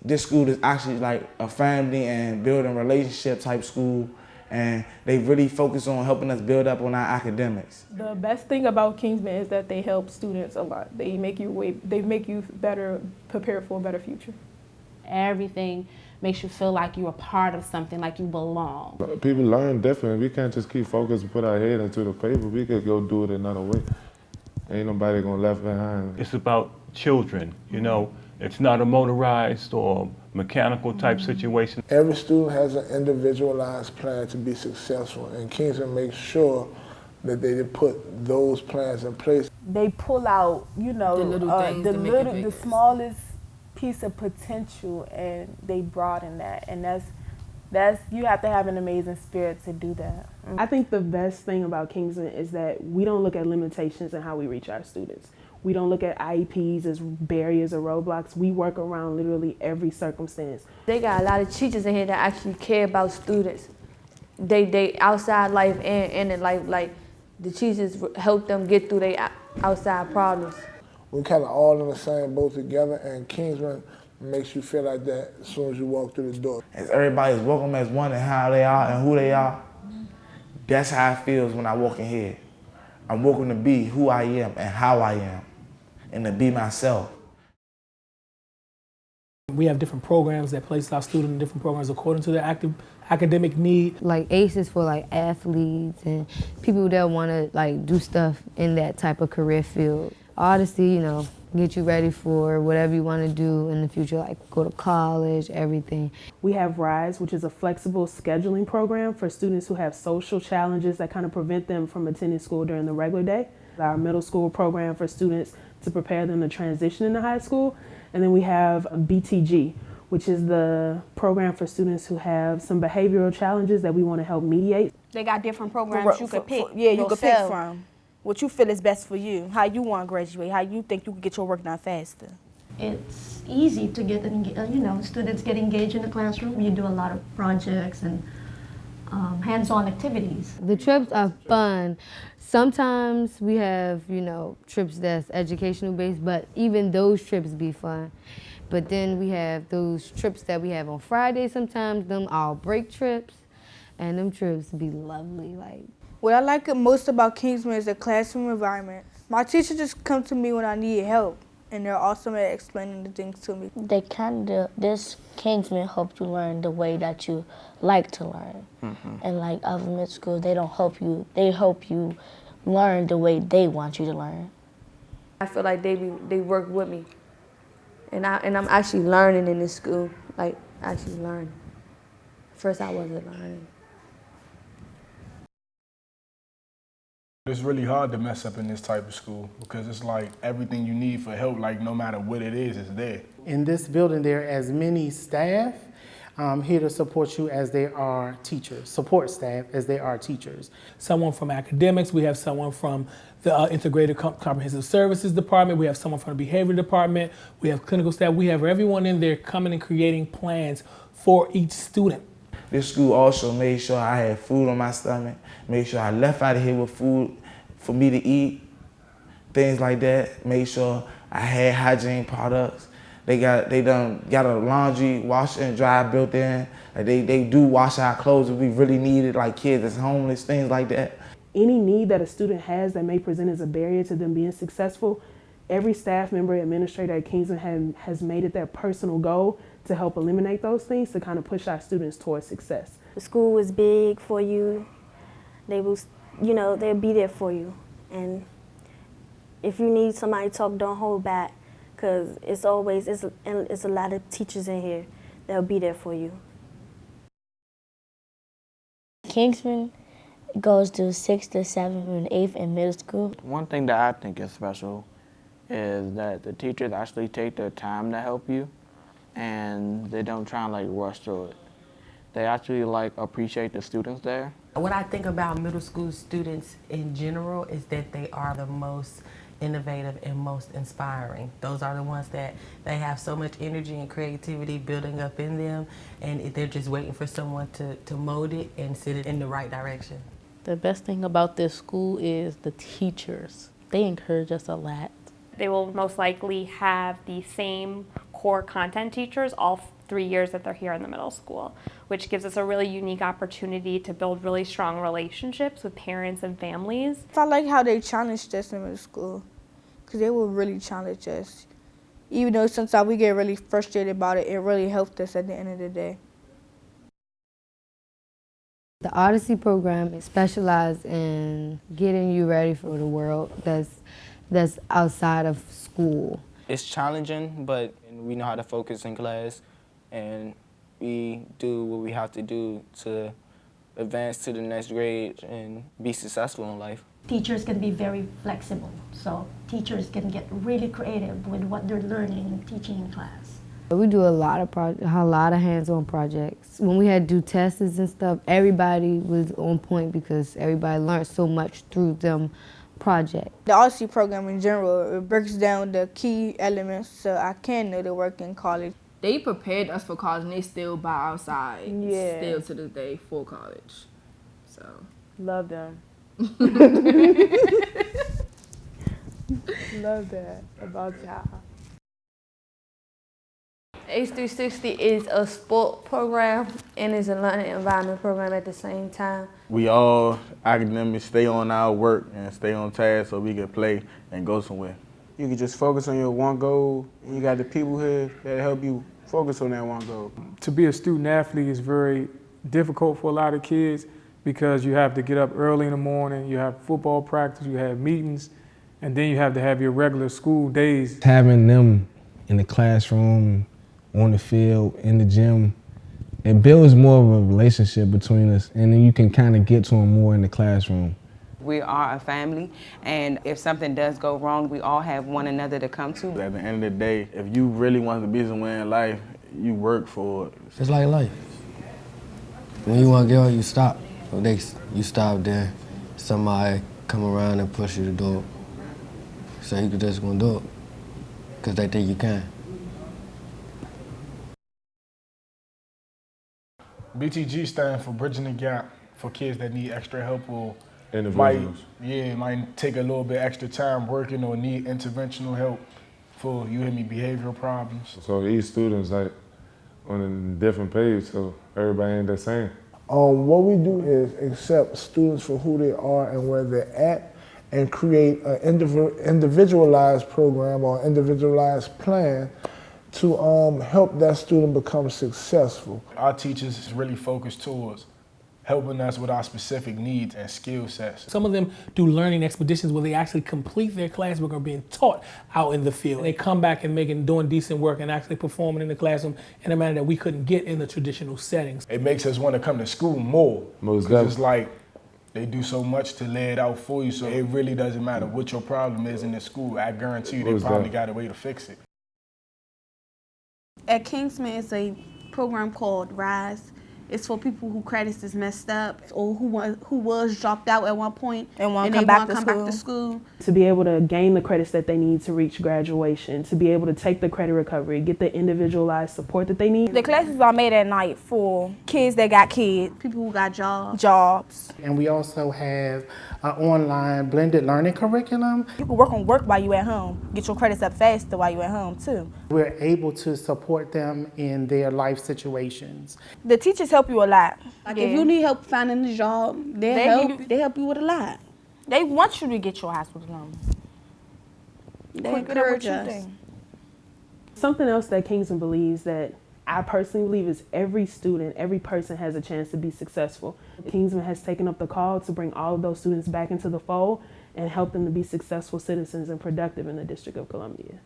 This school is actually like a family and building relationship type school, and they really focus on helping us build up on our academics. The best thing about Kingsman is that they help students a lot. They make you better prepared for a better future. Everything makes you feel like you're a part of something, like you belong. People learn different. We can't just keep focused and put our head into the paper. We could go do it another way. Ain't nobody gonna left behind. It's about children, you know. It's not a motorized or mechanical type situation. Every student has an individualized plan to be successful, and Kingsman makes sure that they put those plans in place. They pull out, you know, the smallest piece of potential, and they broaden that, and that's you have to have an amazing spirit to do that. I think the best thing about Kingsman is that we don't look at limitations in how we reach our students. We don't look at IEPs as barriers or roadblocks. We work around literally every circumstance. They got a lot of teachers in here that actually care about students. They outside life and in life, like the teachers help them get through their outside problems. We're kind of all in the same boat together, and Kingsman makes you feel like that as soon as you walk through the door. As everybody is welcome as one and how they are and who they are, that's how it feels when I walk in here. I'm welcome to be who I am and how I am, and to be myself. We have different programs that place our students in different programs according to their academic need. Like ACEs for like athletes and people that want to like do stuff in that type of career field. Odyssey, you know, get you ready for whatever you want to do in the future, like go to college, everything. We have RISE, which is a flexible scheduling program for students who have social challenges that kind of prevent them from attending school during the regular day. Our middle school program for students to prepare them to transition into high school. And then we have BTG, which is the program for students who have some behavioral challenges that we want to help mediate. They got different programs you could pick. Yeah, you could pick from. What you feel is best for you, how you want to graduate, how you think you can get your work done faster. It's easy to get, students get engaged in the classroom. You do a lot of projects and hands-on activities. The trips are fun. Sometimes we have, trips that's educational based, but even those trips be fun. But then we have those trips that we have on Friday sometimes, them all break trips, and them trips be lovely. What I like most about Kingsman is the classroom environment. My teachers just come to me when I need help, and they're awesome at explaining the things to me. This Kingsman helps you learn the way that you like to learn. And like other middle schools, they help you learn the way they want you to learn. I feel like they work with me, and I'm actually learning in this school, like actually learning. First I wasn't learning. It's really hard to mess up in this type of school because it's like everything you need for help, like no matter what it is there. In this building, there are as many staff here to support you as they are teachers, support staff as they are teachers. Someone from academics, we have someone from the Integrated Comprehensive Services Department, we have someone from the Behavior Department, we have clinical staff, we have everyone in there coming and creating plans for each student. This school also made sure I had food on my stomach, made sure I left out of here with food for me to eat, things like that, made sure I had hygiene products. They got a laundry, wash and dry built in. Like they do wash our clothes if we really need it, like kids that's homeless, things like that. Any need that a student has that may present as a barrier to them being successful, every staff member, administrator at Kingsman has made it their personal goal to help eliminate those things to kind of push our students towards success. The school is big for you. They will, they'll be there for you. And if you need somebody to talk, don't hold back, because it's a lot of teachers in here that'll be there for you. Kingsman goes to 6th to 7th and 8th in middle school. One thing that I think is special is that the teachers actually take their time to help you, and they don't try and rush through it. They actually appreciate the students there. What I think about middle school students in general is that they are the most innovative and most inspiring. Those are the ones that they have so much energy and creativity building up in them, and they're just waiting for someone to mold it and set it in the right direction. The best thing about this school is the teachers. They encourage us a lot. They will most likely have the same core content teachers all 3 years that they're here in the middle school, which gives us a really unique opportunity to build really strong relationships with parents and families. I like how they challenged us in middle school, because they will really challenge us. Even though sometimes we get really frustrated about it, it really helped us at the end of the day. The Odyssey program is specialized in getting you ready for the world that's outside of school. It's challenging, but we know how to focus in class, and we do what we have to do to advance to the next grade and be successful in life. Teachers can be very flexible, so teachers can get really creative with what they're learning and teaching in class. We do a lot of hands-on projects. When we had to do tests and stuff, everybody was on point because everybody learned so much through them projects. The Odyssey program in general, it breaks down the key elements so I can know the work in college. They prepared us for college and they still by our side, Yeah. still to this day for college. So love them. Love that about y'all. H360 is a sport program and is a learning environment program at the same time. We all academics stay on our work and stay on task so we can play and go somewhere. You can just focus on your one goal, and you got the people here that help you focus on that one goal. To be a student athlete is very difficult for a lot of kids because you have to get up early in the morning, you have football practice, you have meetings, and then you have to have your regular school days. Having them in the classroom, on the field, in the gym, it builds more of a relationship between us, and then you can kind of get to them more in the classroom. We are a family, and if something does go wrong, we all have one another to come to. At the end of the day, if you really want to be somewhere in life, you work for it. It's like life. When you want to go, you stop. You stop there, somebody come around and push you to do it. So you just gonna do it, because they think you can. BTG stands for Bridging the Gap for kids that need extra help or might take a little bit extra time working or need interventional help for, you hear me, behavioral problems. So each student's like on a different page, so everybody ain't the same. What we do is accept students for who they are and where they're at and create an individualized program or individualized plan to help that student become successful. Our teachers is really focused towards helping us with our specific needs and skill sets. Some of them do learning expeditions where they actually complete their classwork or being taught out in the field. They come back and doing decent work and actually performing in the classroom in a manner that we couldn't get in the traditional settings. It makes us want to come to school more. Most definitely. It's like they do so much to lay it out for you, so it really doesn't matter what your problem is in the school. I guarantee you they probably got a way to fix it. At Kingsman, it's a program called RISE. It's for people who credits is messed up or who was dropped out at one point and they want to come back to school. To be able to gain the credits that they need to reach graduation, to be able to take the credit recovery, get the individualized support that they need. The classes are made at night for kids that got kids, people who got jobs. And we also have an online blended learning curriculum. You can work on work while you at home, get your credits up faster while you at home too. We're able to support them in their life situations. The teachers help you a lot. Like if you need help finding a job, they help you with a lot. They want you to get your high school diploma. They encourage us. Something else that Kingsman believes that I personally believe is every student, every person has a chance to be successful. Kingsman has taken up the call to bring all of those students back into the fold and help them to be successful citizens and productive in the District of Columbia.